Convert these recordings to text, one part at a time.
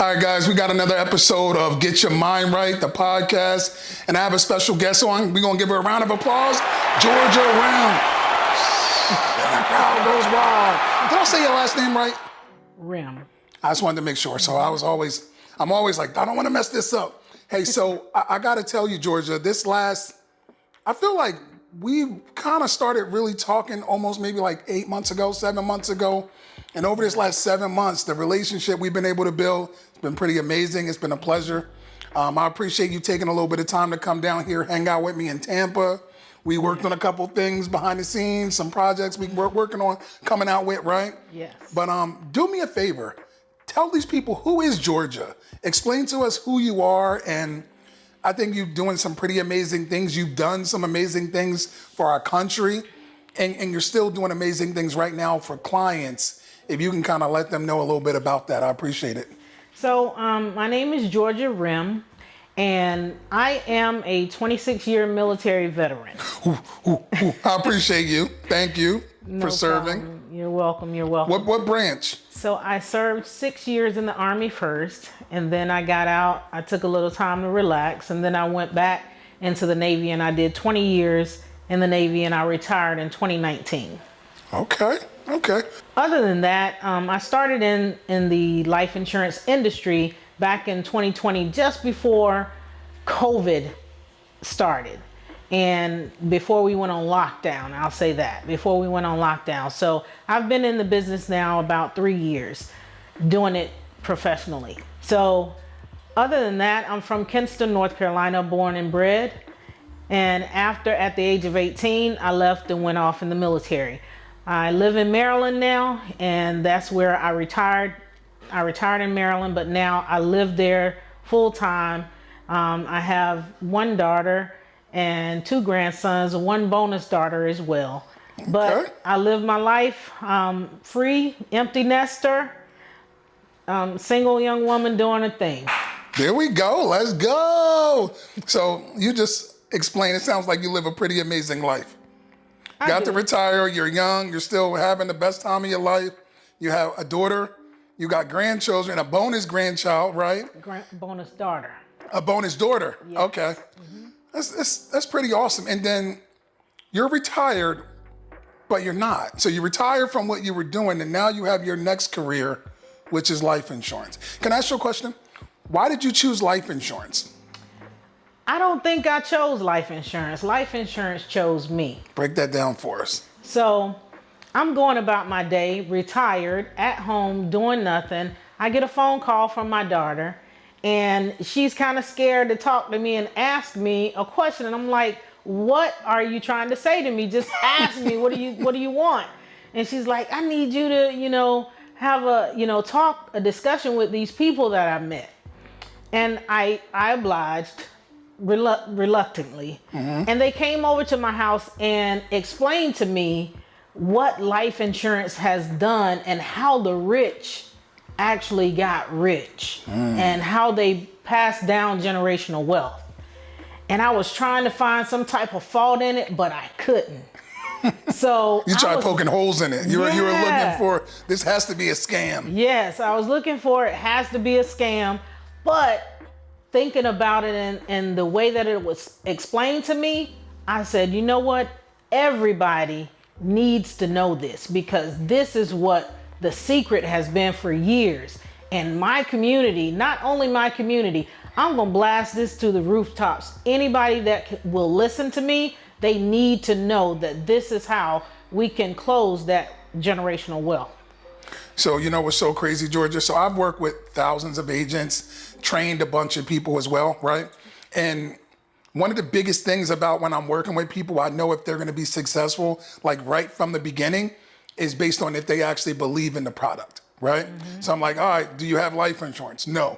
All right, guys, we got another episode of Get Your Mind Right, the podcast. And I have a special guest on. We're going to give her a round of applause. Georgia Rhem. And the crowd goes wild. Did I say your last name right? Rhem. I just wanted to make sure. So I'm always like, I don't want to mess this up. Hey, so I got to tell you, Georgia, I feel like we kind of started really talking almost maybe like 7 months ago. And over this last 7 months, the relationship we've been able to build has been pretty amazing. It's been a pleasure. I appreciate you taking a little bit of time to come down here, hang out with me in Tampa. We worked on a couple things behind the scenes, some projects we were working on, coming out with, right? Yes. But do me a favor. Tell these people, who is Georgia? Explain to us who you are. And I think you're doing some pretty amazing things. You've done some amazing things for our country. And you're still doing amazing things right now for clients. If you can kind of let them know a little bit about that, I appreciate it. So my name is Georgia Rhem, and I am a 26-year military veteran. I appreciate you. Thank you for serving. Problem. You're welcome. What branch? So I served 6 years in the Army first, and then I got out. I took a little time to relax, and then I went back into the Navy, and I did 20 years in the Navy, and I retired in 2019. Okay. Other than that, I started in the life insurance industry back in 2020, just before COVID started. And before we went on lockdown, I'll say that, before we went on lockdown. So I've been in the business now about 3 years, doing it professionally. So other than that, I'm from Kinston, North Carolina, born and bred. And at the age of 18, I left and went off in the military. I live in Maryland now, and that's where I retired. I retired in Maryland, but now I live there full time. I have one daughter and 2 grandsons, and 1 bonus daughter as well. But I live my life free, empty nester, single young woman doing a thing. There we go. Let's go. So you just explained, it sounds like you live a pretty amazing life. Got to retire, you're young, you're still having the best time of your life. You have a daughter, you got grandchildren, a bonus grandchild, right? Bonus daughter. A bonus daughter, yes. Okay. Mm-hmm. That's pretty awesome. And then you're retired, but you're not. So you retired from what you were doing, and now you have your next career, which is life insurance. Can I ask you a question? Why did you choose life insurance? I don't think I chose life insurance. Life insurance chose me. Break that down for us. So I'm going about my day, retired, at home, doing nothing. I get a phone call from my daughter, and she's kind of scared to talk to me and ask me a question. And I'm like, what are you trying to say to me? Just ask me, what do you want? And she's like, I need you to, have a discussion with these people that I met. And I obliged. Reluctantly. Mm-hmm. And they came over to my house and explained to me what life insurance has done and how the rich actually got rich and how they passed down generational wealth. And I was trying to find some type of fault in it, but I couldn't. So you tried poking holes in it. You were looking for, this has to be a scam. Yes, I was looking for, it has to be a scam, but thinking about it and the way that it was explained to me, I said, you know what? Everybody needs to know this, because this is what the secret has been for years. And my community, not only my community, I'm going to blast this to the rooftops. Anybody that will listen to me, they need to know that this is how we can close that generational wealth. So, what's so crazy, Georgia? So I've worked with thousands of agents, trained a bunch of people as well, right? And one of the biggest things about when I'm working with people, I know if they're going to be successful, like right from the beginning, is based on if they actually believe in the product, right? Mm-hmm. So I'm like, all right, do you have life insurance? No.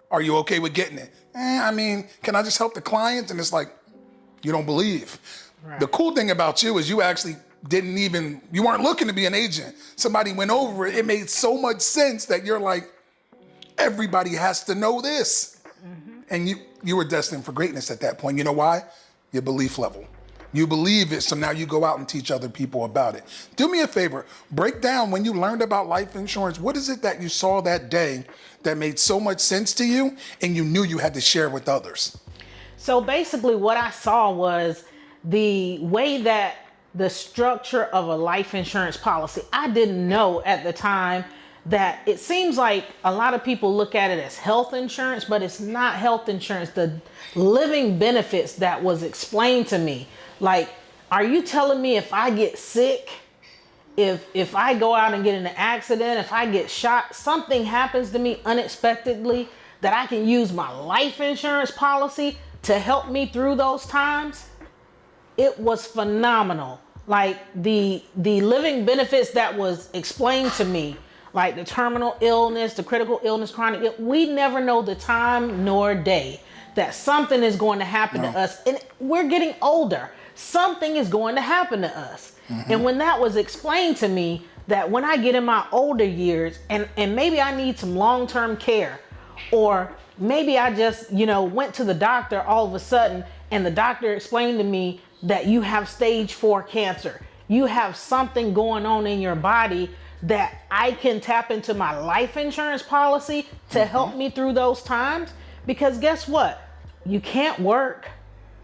Are you okay with getting it? Can I just help the clients? And it's like, you don't believe. Right. The cool thing about you is you actually you weren't looking to be an agent. Somebody went over it. It made so much sense that you're like, everybody has to know this. Mm-hmm. And you were destined for greatness at that point. You know why? Your belief level. You believe it, so now you go out and teach other people about it. Do me a favor, break down when you learned about life insurance, what is it that you saw that day that made so much sense to you and you knew you had to share with others? So basically what I saw was the way that the structure of a life insurance policy, I didn't know at the time that it seems like a lot of people look at it as health insurance, but it's not health insurance. The living benefits that was explained to me, like, are you telling me if I get sick, if I go out and get in an accident, if I get shot, something happens to me unexpectedly, that I can use my life insurance policy to help me through those times? It was phenomenal. Like the living benefits that was explained to me, like the terminal illness, the critical illness, chronic, we never know the time nor day that something is going to happen to us. And we're getting older. Something is going to happen to us. And when that was explained to me, that when I get in my older years and maybe I need some long-term care, or maybe I just, went to the doctor all of a sudden and the doctor explained to me that you have stage 4 cancer. You have something going on in your body that I can tap into my life insurance policy to help me through those times. Because guess what? You can't work,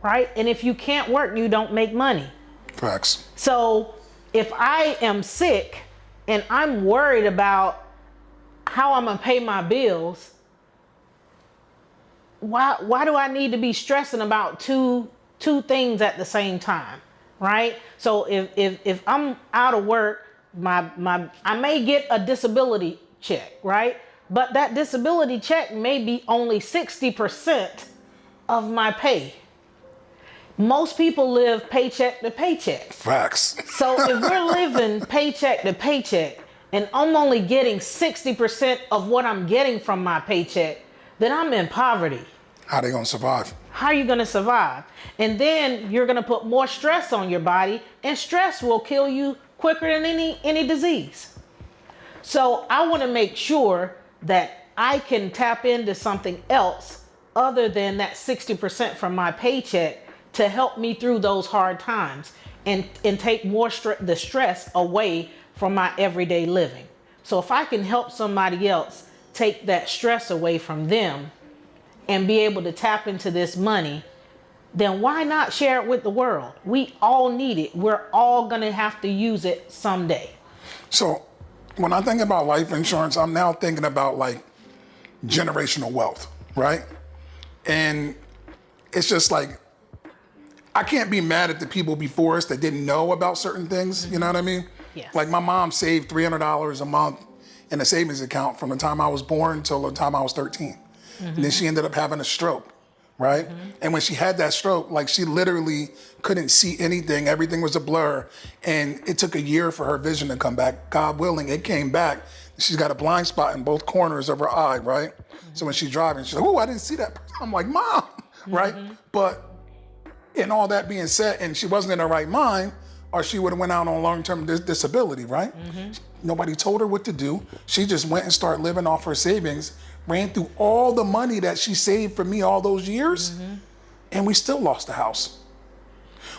right? And if you can't work, you don't make money. Facts. So if I am sick and I'm worried about how I'm gonna pay my bills, why do I need to be stressing about two things at the same time, right? So if I'm out of work, I may get a disability check, right? But that disability check may be only 60% of my pay. Most people live paycheck to paycheck. Facts. So if we're living paycheck to paycheck and I'm only getting 60% of what I'm getting from my paycheck, then I'm in poverty. How they gonna survive? How are you gonna survive? And then you're gonna put more stress on your body, and stress will kill you quicker than any disease. So I wanna make sure that I can tap into something else other than that 60% from my paycheck to help me through those hard times and take more the stress away from my everyday living. So if I can help somebody else take that stress away from them and be able to tap into this money, then why not share it with the world? We all need it. We're all gonna have to use it someday. So when I think about life insurance, I'm now thinking about like generational wealth, right? And it's just like, I can't be mad at the people before us that didn't know about certain things. You know what I mean? Yes. Like my mom saved $300 a month in a savings account from the time I was born until the time I was 13. And then she ended up having a stroke, right? And when she had that stroke, like she literally couldn't see anything. Everything was a blur. And it took a year for her vision to come back. God willing, it came back. She's got a blind spot in both corners of her eye, right? So when she's driving, she's like, oh, I didn't see that. I'm like, Mom, right? But in all that being said, and she wasn't in her right mind, or she would have went out on long-term disability, right? Nobody told her what to do. She just went and started living off her savings, ran through all the money that she saved for me all those years, and we still lost the house.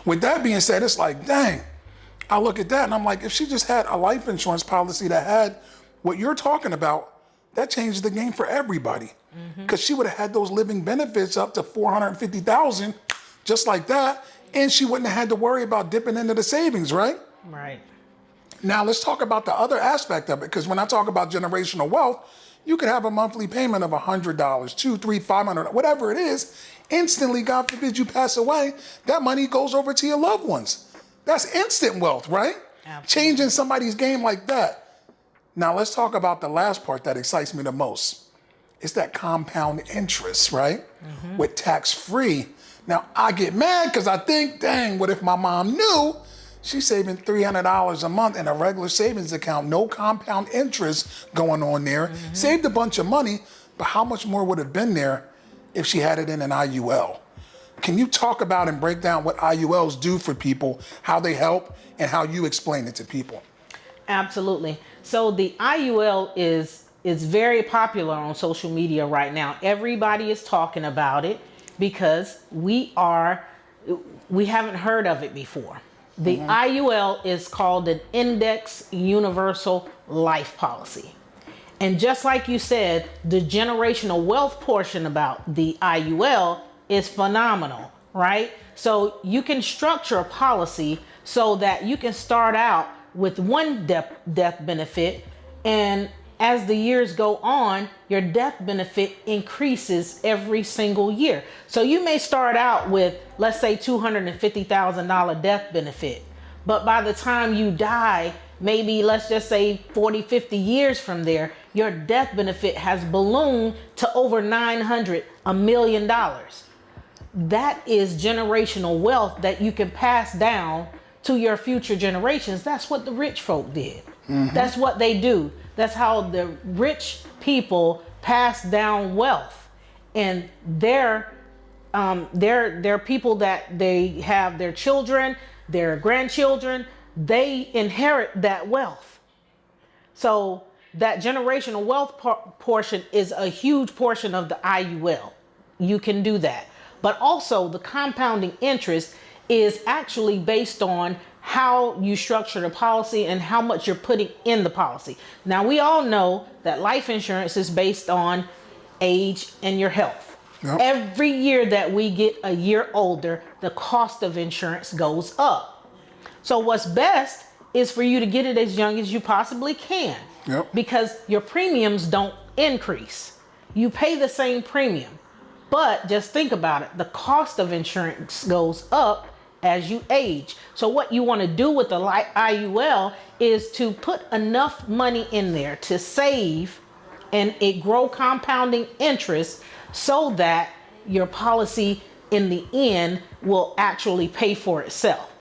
With that being said, it's like, dang, I look at that and I'm like, if she just had a life insurance policy that had what you're talking about, that changed the game for everybody. Because she would have had those living benefits up to $450,000, just like that, and she wouldn't have had to worry about dipping into the savings, right? Right. Now let's talk about the other aspect of it, because when I talk about generational wealth, you could have a monthly payment of $100, $200, $300, $500, whatever it is. Instantly, God forbid you pass away, that money goes over to your loved ones. That's instant wealth, right? Absolutely. Changing somebody's game like that. Now let's talk about the last part that excites me the most. It's that compound interest, right? With tax-free. Now I get mad because I think, dang, what if my mom knew she's saving $300 a month in a regular savings account, no compound interest going on there, saved a bunch of money, but how much more would have been there if she had it in an IUL? Can you talk about and break down what IULs do for people, how they help, and how you explain it to people? Absolutely. So the IUL is very popular on social media right now. Everybody is talking about it because we are we haven't heard of it before. The IUL is called an Index Universal Life Policy. And just like you said, the generational wealth portion about the IUL is phenomenal, right? So you can structure a policy so that you can start out with one death benefit, and as the years go on, your death benefit increases every single year. So you may start out with, let's say, $250,000 death benefit, but by the time you die, maybe let's just say 40, 50 years from there, your death benefit has ballooned to over $900, $1 million. That is generational wealth that you can pass down to your future generations. That's what the rich folk did. That's what they do. That's how the rich people pass down wealth. And they're people that they have their children, their grandchildren, they inherit that wealth. So that generational wealth portion is a huge portion of the IUL. You can do that. But also the compounding interest is actually based on how you structure the policy and how much you're putting in the policy. Now, we all know that life insurance is based on age and your health. Yep. Every year that we get a year older, the cost of insurance goes up. So what's best is for you to get it as young as you possibly can. Yep. Because your premiums don't increase. You pay the same premium. But just think about it. The cost of insurance goes up as you age. So what you want to do with the IUL is to put enough money in there to save and it grow compounding interest so that your policy in the end will actually pay for itself.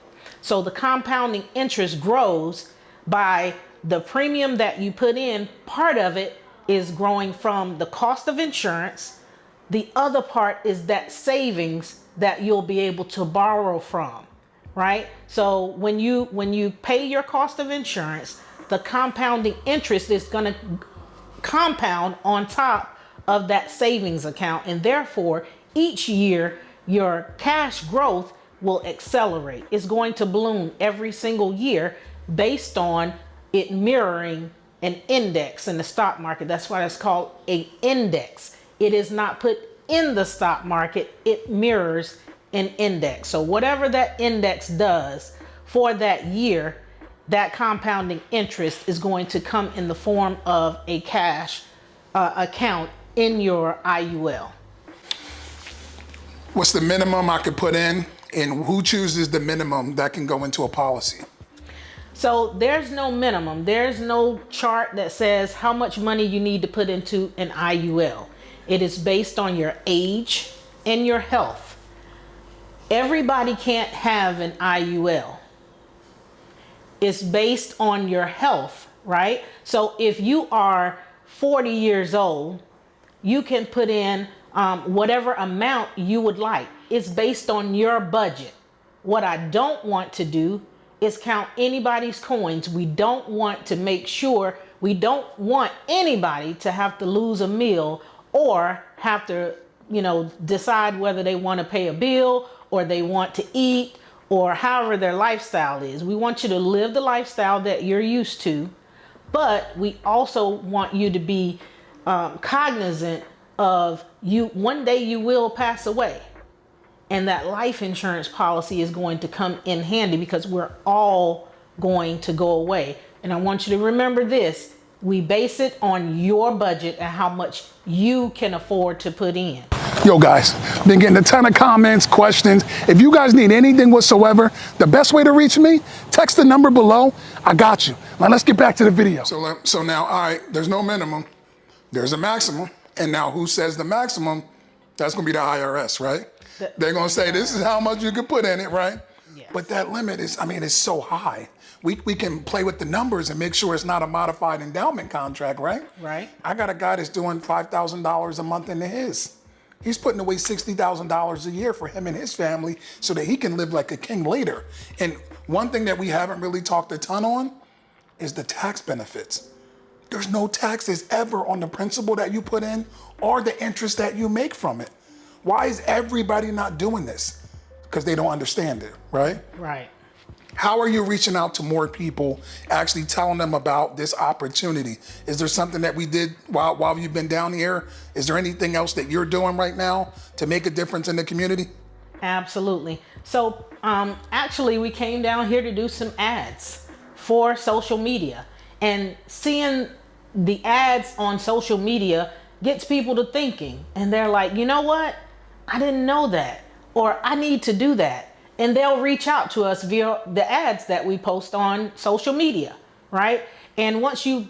So the compounding interest grows by the premium that you put in. Part of it is growing from the cost of insurance. The other part is that savings that you'll be able to borrow from, right? So when you pay your cost of insurance, the compounding interest is going to compound on top of that savings account, and therefore each year your cash growth will accelerate. It's going to balloon every single year based on it mirroring an index in the stock market. That's why it's called an index. It is not put in the stock market, it mirrors an index. So whatever that index does for that year, that compounding interest is going to come in the form of a cash account in your IUL. What's the minimum I could put in, and who chooses the minimum that can go into a policy? So there's no minimum. There's no chart that says how much money you need to put into an IUL. It is based on your age and your health. Everybody can't have an IUL. It's based on your health, right? So if you are 40 years old, you can put in whatever amount you would like. It's based on your budget. What I don't want to do is count anybody's coins. We don't want to make sure, we don't want anybody to have to lose a meal or have to, decide whether they want to pay a bill or they want to eat or however their lifestyle is. We want you to live the lifestyle that you're used to, but we also want you to be cognizant of you. One day you will pass away, and that life insurance policy is going to come in handy because we're all going to go away. And I want you to remember this. We base it on your budget and how much you can afford to put in. Yo guys, been getting a ton of comments, questions. If you guys need anything whatsoever, the best way to reach me, text the number below. I got you. Now let's get back to the video. So now, all right, there's no minimum. There's a maximum. And now who says the maximum? That's gonna be the IRS, right? They're gonna say this is how much you can put in it, right? Yes. But that limit is, it's so high. We can play with the numbers and make sure it's not a modified endowment contract, right? Right. I got a guy that's doing $5,000 a month into his. He's putting away $60,000 a year for him and his family so that he can live like a king later. And one thing that we haven't really talked a ton on is the tax benefits. There's no taxes ever on the principal that you put in or the interest that you make from it. Why is everybody not doing this? because they don't understand it, right? Right. How are you reaching out to more people, actually telling them about this opportunity? Is there something that we did while you've been down here? Is there anything else that you're doing right now to make a difference in the community? Absolutely. So actually, we came down here to do some ads for social media, and seeing the ads on social media gets people to thinking, and they're like, you know what? I didn't know that, or I need to do that. And they'll reach out to us via the ads that we post on social media, right? And once you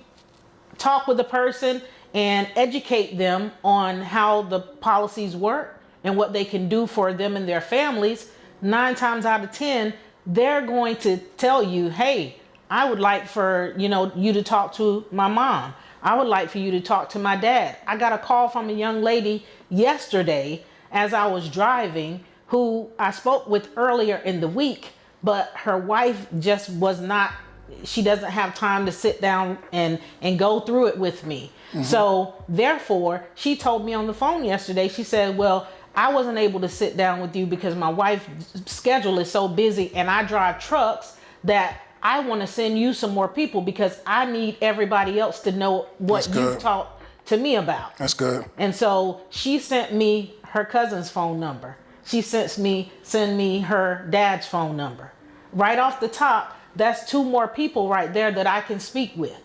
talk with the person and educate them on how the policies work and what they can do for them and their families, 9 times out of 10, they're going to tell you, hey, I would like for you to talk to my mom. I would like for you to talk to my dad. I got a call from a young lady yesterday as I was driving, who I spoke with earlier in the week, but her wife just was not, she doesn't have time to sit down and go through it with me. So therefore, she told me on the phone yesterday, she said, well, I wasn't able to sit down with you because my wife's schedule is so busy and I drive trucks that I want to send you some more people because I need everybody else to know what you talked to me about. That's good. And so she sent me her cousin's phone number. She send me her dad's phone number. Right off the top, that's 2 more people right there that I can speak with.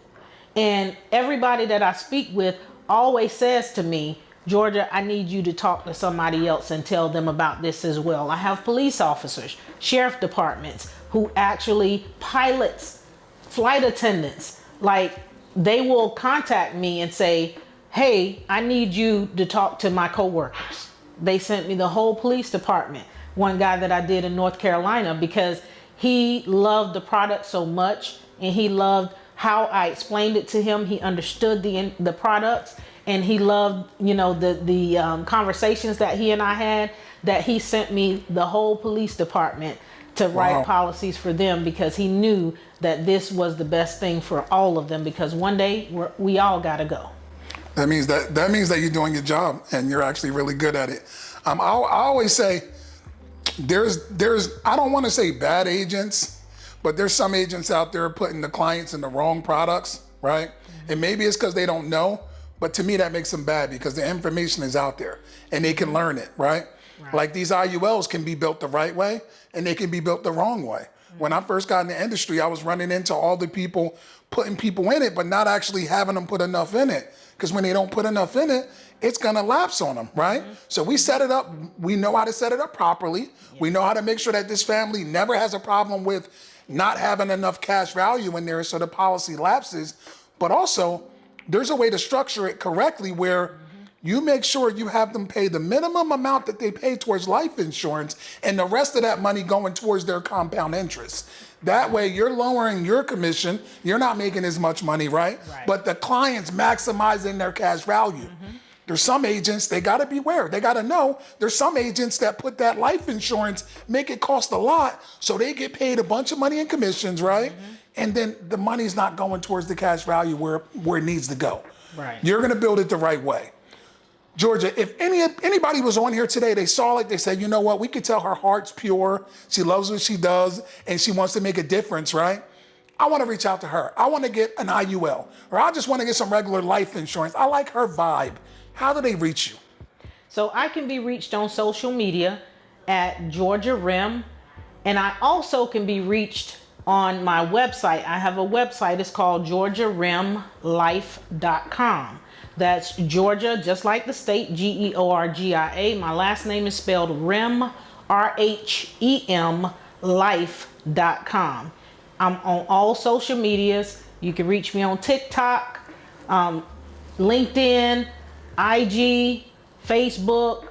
And everybody that I speak with always says to me, Georgia, I need you to talk to somebody else and tell them about this as well. I have police officers, sheriff departments who actually pilots, flight attendants. Like, they will contact me and say, hey, I need you to talk to my coworkers. They sent me the whole police department. One guy that I did in North Carolina, because he loved the product so much and he loved how I explained it to him. He understood the products, and he loved, the conversations that he and I had, that he sent me the whole police department to write policies for them, because he knew that this was the best thing for all of them, because one day we all got to go. That means that you're doing your job and you're actually really good at it. I always say there's I don't want to say bad agents, but there's some agents out there putting the clients in the wrong products, right? And maybe it's because they don't know, but to me that makes them bad, because the information is out there and they can learn it, right? Like, these IULs can be built the right way and they can be built the wrong way. When I first got in the industry, I was running into all the people putting people in it, but not actually having them put enough in it. Because when they don't put enough in it, it's gonna lapse on them, right? So we set it up, we know how to set it up properly. We know how to make sure that this family never has a problem with not having enough cash value in there so the policy lapses. But also, there's a way to structure it correctly where you make sure you have them pay the minimum amount that they pay towards life insurance, and the rest of that money going towards their compound interest. That way you're lowering your commission, you're not making as much money, right? But the client's maximizing their cash value. There's some agents, they gotta beware, they gotta know, there's some agents that put that life insurance, make it cost a lot, so they get paid a bunch of money in commissions, right? And then the money's not going towards the cash value where it needs to go. You're gonna build it the right way. Georgia, if anybody was on here today, they saw it, they said, you know what, we could tell her heart's pure, she loves what she does, and she wants to make a difference, right? I want to reach out to her. I want to get an IUL, or I just want to get some regular life insurance. I like her vibe. How do they reach you? So I can be reached on social media at Georgia Rhem, and I also can be reached on my website. I have a website, it's called GeorgiaRhemLife.com. That's Georgia, just like the state, Georgia. My last name is spelled Rhem, RHEM, life.com. I'm on all social medias. You can reach me on TikTok, LinkedIn, IG, Facebook,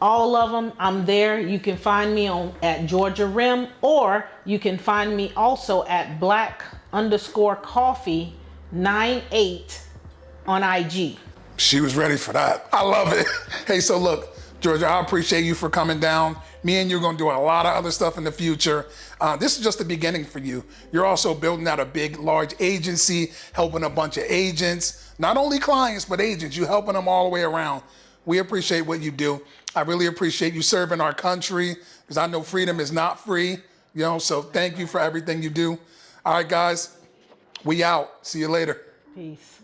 all of them. I'm there. You can find me at Georgia Rhem, or you can find me also at black_coffee98 on IG. She was ready for that. I love it. Hey, so look, Georgia, I appreciate you for coming down. Me and you are going to do a lot of other stuff in the future. This is just the beginning for you. You're also building out a big, large agency, helping a bunch of agents, not only clients, but agents. You're helping them all the way around. We appreciate what you do. I really appreciate you serving our country because I know freedom is not free, so thank you for everything you do. All right, guys, we out. See you later. Peace.